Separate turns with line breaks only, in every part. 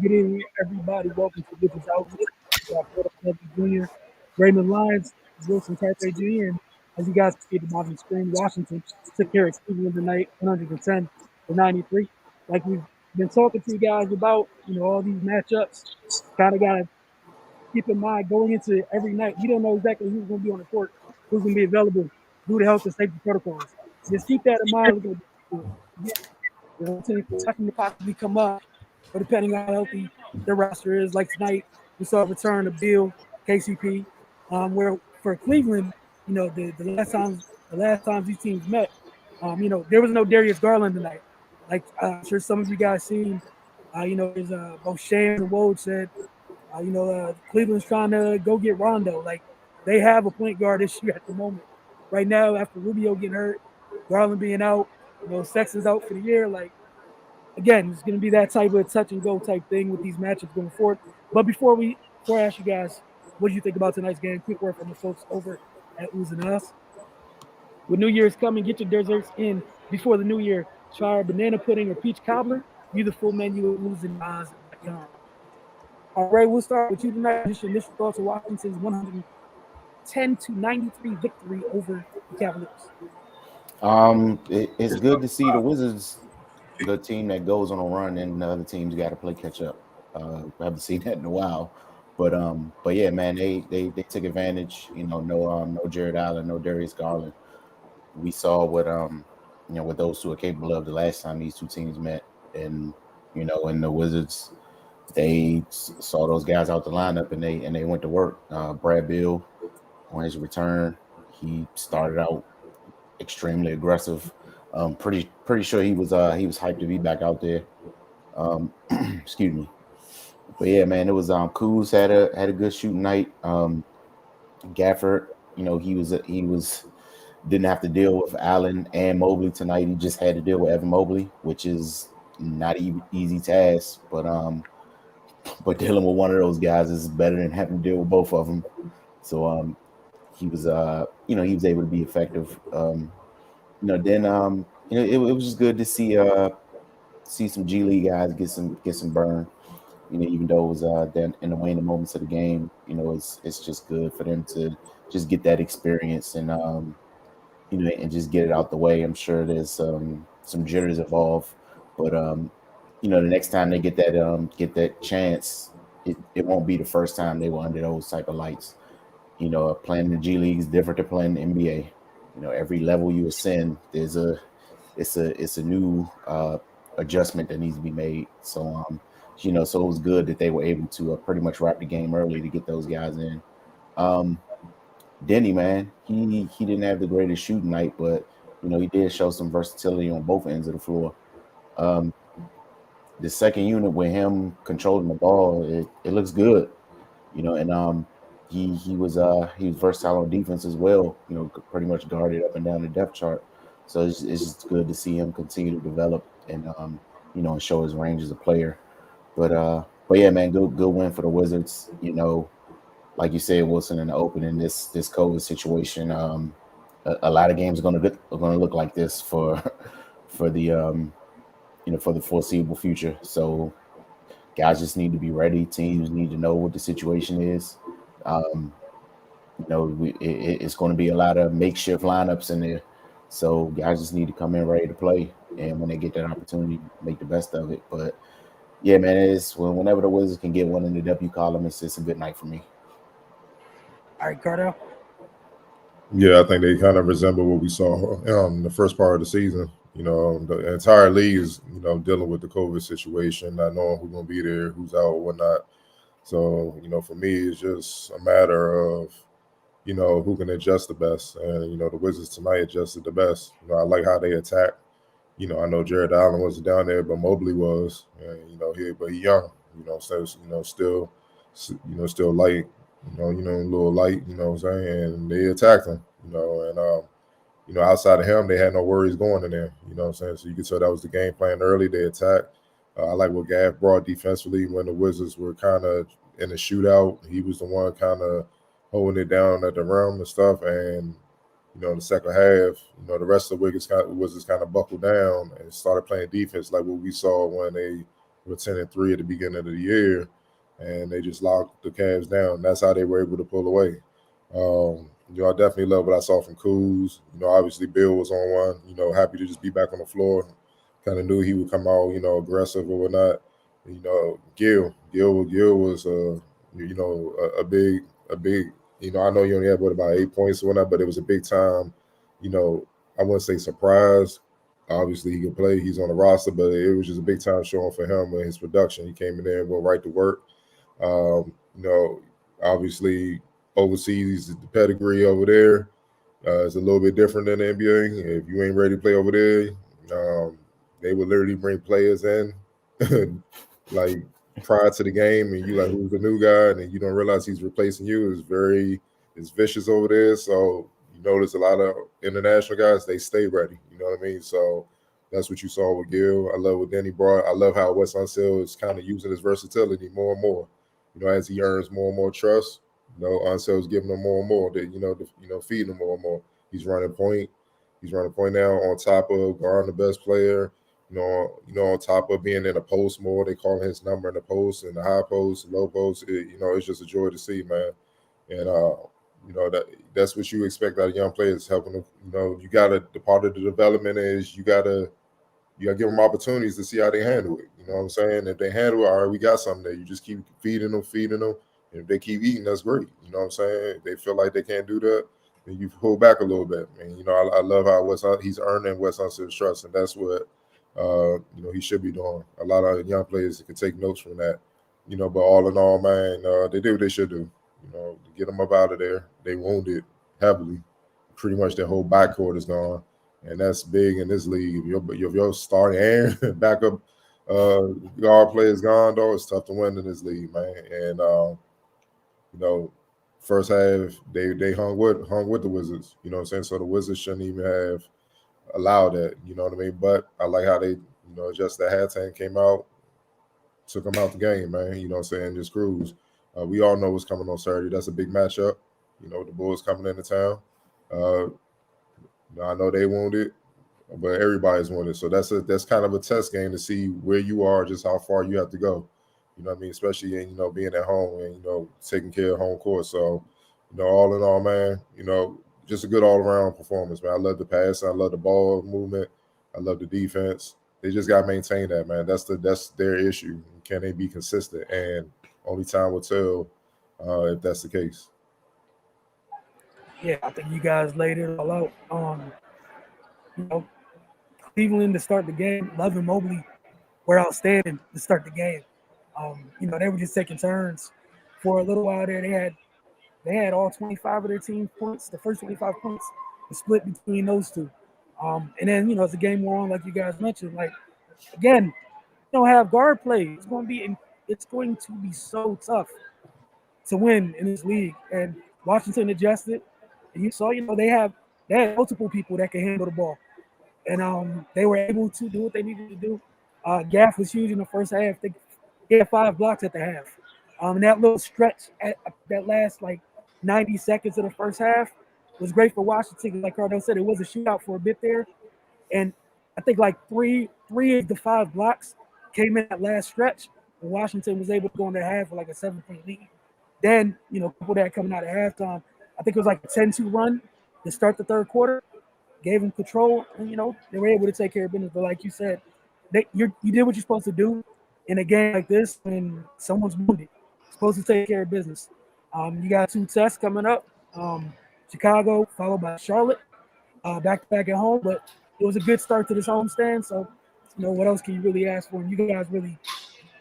Good evening, everybody. Welcome to Wizards Outlook. We got Florida Columbia Jr., Raymond Lyons, Wilson Carpe Jr., and as you guys can see at the bottom of the screen, Washington took care of Cleveland tonight, 110 to 93. Like we've been talking to you guys about, all these matchups. Kind of got to keep in mind going into every night. You don't know exactly who's going to be on the court, who's going to be available due to health and safety protocols. Just keep that in mind. Again, team can possibly come up, but depending on how healthy their roster is, like tonight, we saw a return of Bill, KCP, where for Cleveland, the last times these teams met, there was no Darius Garland tonight. Like I'm sure some of you guys seen, there's both Shams and Woj said, Cleveland's trying to go get Rondo. Like they have a point guard issue at the moment. Right now, after Rubio getting hurt, Garland being out, Sexton's out for the year. Like again, it's going to be that type of touch and go type thing with these matchups going forward. But before I ask you guys, what do you think about tonight's game? Quick word from the folks over at Ooze and Us. With New Year's coming, get your desserts in before the new year. Try our banana pudding or peach cobbler. View the full menu at oozeandoz.com. All right, we'll start with you tonight. Just your initial thoughts of Washington's 110 to 93 victory over the Cavaliers.
It's good to see the Wizards, the team that goes on a run, and the other teams got to play catch up. I haven't seen that in a while, but yeah, man, they took advantage. No Jared Allen, no Darius Garland. We saw what those two are capable of the last time these two teams met, and the Wizards, they saw those guys out the lineup and they went to work. Brad Beal on his return, he started out extremely aggressive. Pretty sure he was hyped to be back out there. Excuse me. But yeah, man, it was Kuz had a good shooting night. Gafford, he was didn't have to deal with Allen and Mobley tonight. He just had to deal with Evan Mobley, which is not easy task. But dealing with one of those guys is better than having to deal with both of them. So he was able to be effective. Then it was just good to see some G League guys get some burn. Even though it was then in the waning moments of the game, it's just good for them to just get that experience and just get it out the way. I'm sure there's some jitters involved, but the next time they get that chance, it won't be the first time they were under those type of lights. Playing in the G League is different than playing in the NBA. Every level you ascend, it's a new adjustment that needs to be made. So it was good that they were able to pretty much wrap the game early to get those guys in. Um, Denny, man, he didn't have the greatest shooting night, but he did show some versatility on both ends of the floor. Um, the second unit with him controlling the ball, it looks good, and he was versatile on defense as well. Pretty much guarded up and down the depth chart. So it's just good to see him continue to develop and show his range as a player. But yeah, man, good win for the Wizards. Like you said, Wilson, in the opening, this COVID situation, a lot of games are gonna look like this for for the for the foreseeable future. So guys just need to be ready. Teams need to know what the situation is. Um, it's going to be a lot of makeshift lineups in there. So guys just need to come in ready to play, and when they get that opportunity, make the best of it. But yeah, man, whenever the Wizards can get one in the W column, it's a good night for me.
All right, Cardell.
Yeah, I think they kind of resemble what we saw the first part of the season. The entire league is dealing with the COVID situation, not knowing who's going to be there, who's out, or whatnot. So for me, it's just a matter of who can adjust the best, and the Wizards tonight adjusted the best. I like how they attack. I know Jared Allen wasn't down there, but Mobley was, and he young. So still light. A little light. What I'm saying, and they attacked him. And outside of him, they had no worries going in there. What I'm saying, so you could tell that was the game plan early. They attacked. I like what Gav brought defensively when the Wizards were kind of in a shootout. He was the one kind of holding it down at the rim and stuff. And in the second half, the rest of the Wizards kind of buckled down and started playing defense like what we saw when they were 10-3 at the beginning of the year, and they just locked the Cavs down. That's how they were able to pull away. I definitely love what I saw from Kuz. Obviously Bill was on one. Happy to just be back on the floor. Kind of knew he would come out, aggressive or whatnot. Gil was, a big. I know you only had about 8 points or whatnot, but it was a big time. I wouldn't say surprise. Obviously, he can play. He's on the roster, but it was just a big time showing for him and his production. He came in there and went right to work. Obviously, overseas, the pedigree over there is a little bit different than the NBA. If you ain't ready to play over there, they would literally bring players in like prior to the game, and you like, who's the new guy, and then you don't realize he's replacing you. It's vicious over there. So you notice a lot of international guys, they stay ready. You know what I mean? So that's what you saw with Gil. I love what Denny brought. I love how Wes Unseld is kind of using his versatility more and more. As he earns more and more trust, Unseld's giving him more and more. Feeding him more and more. He's running point. He's running point now on top of guarding the best player. On top of being in a post more, they call his number in the post, in the high post, low post. It's just a joy to see, man. And that's what you expect out of young players, helping them. You gotta, the part of the development is you gotta give them opportunities to see how they handle it. You know what I'm saying? If they handle it, all right, we got something there. You just keep feeding them. And if they keep eating, that's great. You know what I'm saying? If they feel like they can't do that, then you pull back a little bit. And I love how he's earning Wes Unseld's trust, and that's what he should be doing. A lot of young players can take notes from that. But all in all, man, they did what they should do. To get them up out of there. They wounded heavily. Pretty much their whole backcourt is gone, and that's big in this league. If your starting and backup guard players gone, though, it's tough to win in this league, man. And first half they hung with the Wizards. You know what I'm saying? So the Wizards shouldn't even have allowed that. You know what I mean? But I like how they just the halftime came out, took them out the game, man. You know what I'm saying? Just cruise. We all know what's coming on Saturday. That's a big matchup. The Bulls coming into town. I know they wounded, but everybody's wounded. So that's kind of a test game to see where you are, just how far you have to go. You know what I mean? Especially in, being at home and, taking care of home court. So, all in all, man, just a good all-around performance, man. I love the pass. I love the ball movement. I love the defense. They just got to maintain that, man. That's their issue. Can they be consistent? And only time will tell if that's the case.
Yeah, I think you guys laid it all out. Cleveland to start the game, Love and Mobley were outstanding to start the game. They were just taking turns for a little while there. They had all 25 of their team points, the first 25 points, the split between those two. And then, as the game wore on, like you guys mentioned, like, again, don't have guard play. It's going to be so tough to win in this league. And Washington adjusted. And you saw, they had multiple people that can handle the ball. And they were able to do what they needed to do. Gaff was huge in the first half. He had 5 blocks at the half. And that little stretch at that last 90 seconds of the first half was great for Washington. Like Cardell said, it was a shootout for a bit there. And I think three of the 5 blocks came in that last stretch. And Washington was able to go in the half with a 7-point lead. Then, couple that coming out of halftime, I think it was a 10-2 run to start the third quarter. Gave them control, and they were able to take care of business. But like you said, you did what you're supposed to do in a game like this when someone's wounded. You're supposed to take care of business. You got 2 tests coming up. Chicago followed by Charlotte, back to back at home. But it was a good start to this homestand. So, what else can you really ask for? And you guys really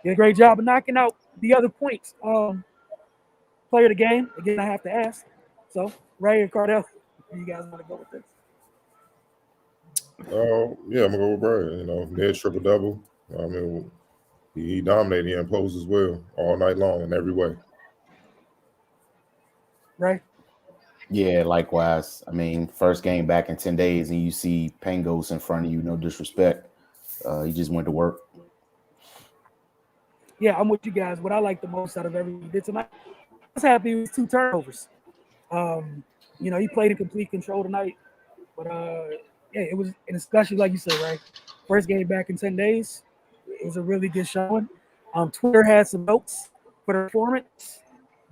did a great job of knocking out the other points. Player of the game, again, I have to ask. So, Ray and Cardell, you guys want to go with this?
Yeah, I'm gonna go with Brian. He had triple double. I mean, he dominated. He imposed as well all night long in every way.
Right?
Yeah, likewise. I mean, first game back in 10 days, and you see Pangos in front of you. No disrespect. He just went to work.
Yeah, I'm with you guys. What I like the most out of everything he did tonight, I was happy with 2 turnovers. He played in complete control tonight. But yeah, it was, and especially like you said, right? First game back in 10 days. It was a really good showing. Twitter had some notes for the performance,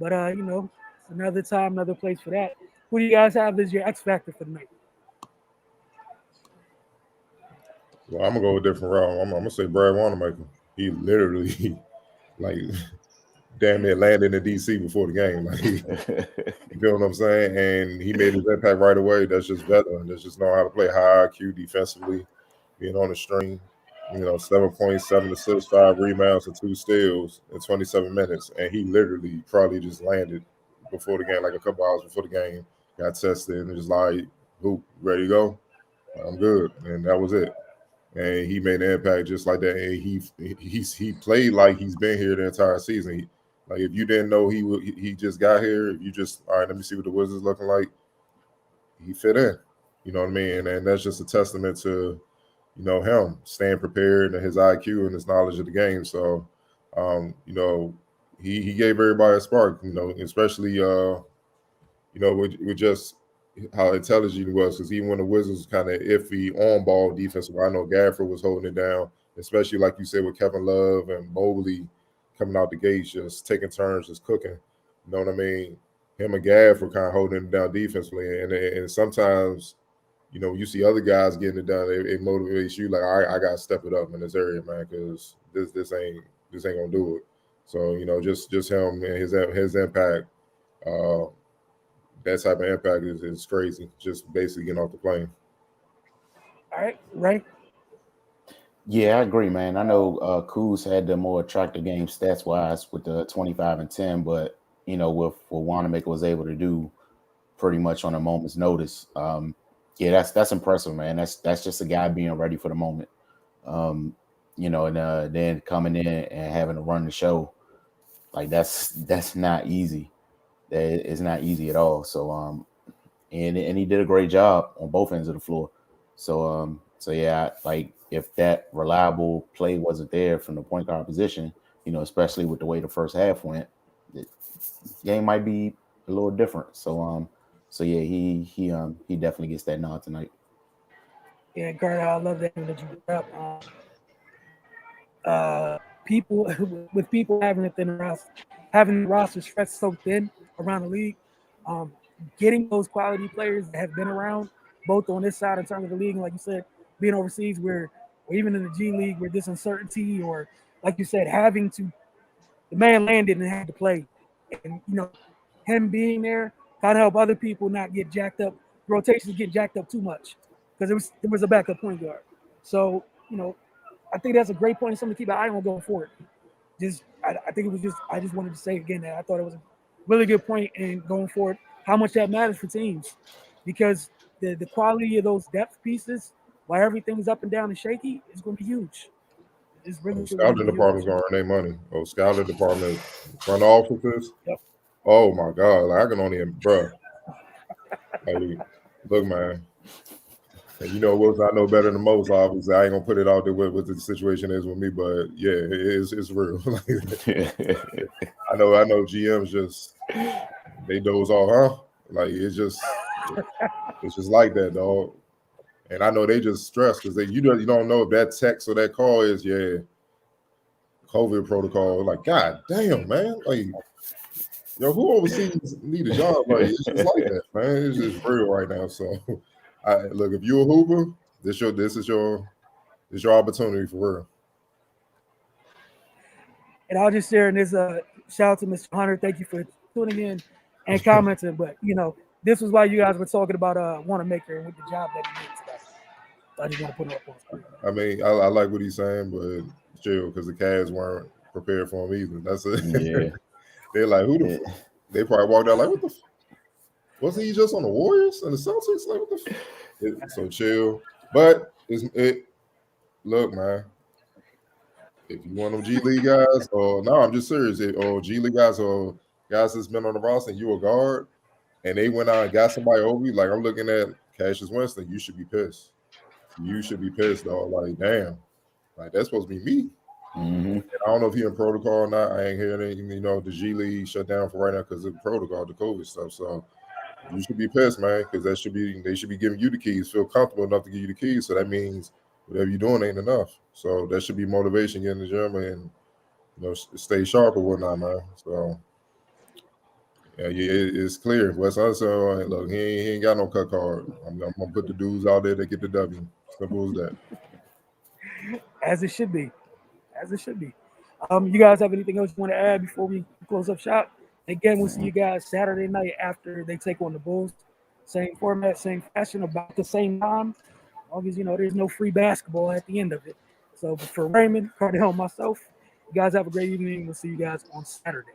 but it's another time, another place for that. Who do you guys have as your X factor for the night?
Well, I'm gonna go a different route. I'm gonna say Brad Wanamaker. He literally like damn near landed in DC before the game. Like, you feel what I'm saying? And he made his impact right away. That's just veteran. That's just know how to play high IQ defensively, being on the string. 7.7 assists, 5 rebounds, and 2 steals in 27 minutes. And he literally probably just landed before the game, like a couple hours before the game, got tested, and just like, hoop, ready to go? I'm good. And that was it. And he made an impact just like that. And he played like he's been here the entire season. Like, if you didn't know he just got here, if you just, all right, let me see what the Wizards looking like, he fit in. You know what I mean? And that's just a testament to, him staying prepared and his IQ and his knowledge of the game. So, he gave everybody a spark, especially, with just how intelligent he was, because even when the Wizards was kind of iffy on ball defensive, I know Gafford was holding it down, especially like you said with Kevin Love and Mobley coming out the gates, just taking turns, just cooking. You know what I mean? Him and Gafford kind of holding it down defensively, and sometimes, you see other guys getting it done, it motivates you like, all right, I gotta step it up in this area, man, because this ain't gonna do it. So just him and his impact. That type of impact is crazy. Just basically getting off the plane.
All right.
Yeah, I agree, man. I know Kuz had the more attractive game stats wise with the 25 and 10, but with what Wanamaker was able to do pretty much on a moment's notice. Yeah, that's impressive, man. That's just a guy being ready for the moment. And then coming in and having to run the show, like that's not easy. That is not easy at all. So and he did a great job on both ends of the floor. So yeah, like if that reliable play wasn't there from the point guard position, especially with the way the first half went, the game might be a little different. So yeah, he definitely gets that nod tonight.
Yeah, Kurt, I love that you brought up. People with people having a thin roster, having the roster stretched so thin around the league, um, getting those quality players that have been around both on this side in terms of the league, and like you said, being overseas where, or even in the G League where this uncertainty, or like you said, having to, the man landed and had to play, and him being there kind of help other people not get jacked up, rotations get jacked up too much because it was a backup point guard. So I think that's a great point and something to keep an eye on going forward. I think it was just, I just wanted to say again that I thought it was a really good point in going forward, how much that matters for teams, because the quality of those depth pieces, while everything's up and down and shaky, is going to be huge. It's really going to
Scouting
be
department's
huge.
gonna earn their money. Scouting department, front offices.
Yep.
Oh my God! Like, I can only, bro. Like, look, man. And what I know better than most, obviously. I ain't gonna put it out there what the situation is with me, but yeah, it's real. I know GMs just, they doze off, huh? Like, it's just like that, dog. And I know they just stress because you don't know if that text or that call is COVID protocol. Like, God damn, man. Like, who overseas need a job? Like, it's just like that, man. It's just real right now. So, look, if you're a hooper, this is your opportunity for real.
And I'll just share in this shout out to Mr. Hunter. Thank you for tuning in and commenting. But this was why you guys were talking about Wanamaker and with the job that he did today. I just want to put it up on screen.
I mean, I like what he's saying, but chill, because the Cavs weren't prepared for him either. That's it.
Yeah.
They're like, who the fuck? They probably walked out like, what the fuck? Wasn't he just on the Warriors and the Celtics? Like, what the fuck? So chill. But look, man. If you want them G League guys, or no, I'm just serious. Or G League guys, or guys that's been on the roster and you a guard, and they went out and got somebody over you, like I'm looking at Cassius Winston, you should be pissed. You should be pissed, dog. Like, damn. Like, that's supposed to be me.
Mm-hmm.
I don't know if he in protocol or not. I ain't hearing anything. The G League shut down for right now because of the protocol, the COVID stuff. So you should be pissed, man, because they should be giving you the keys, feel comfortable enough to give you the keys. So that means whatever you're doing ain't enough. So that should be motivation, get in the gym and stay sharp or whatnot, man. So yeah, it's clear. Wes Unseld, look, he ain't got no cut card. I'm gonna put the dudes out there to get the W. Simple as that.
As it should be. As it should be. You guys have anything else you want to add before we close up shop? Again, we'll see you guys Saturday night after they take on the Bulls. Same format, same fashion, about the same time. As long as there's no free basketball at the end of it. So for Raymond, Cardell, and myself, you guys have a great evening. We'll see you guys on Saturday.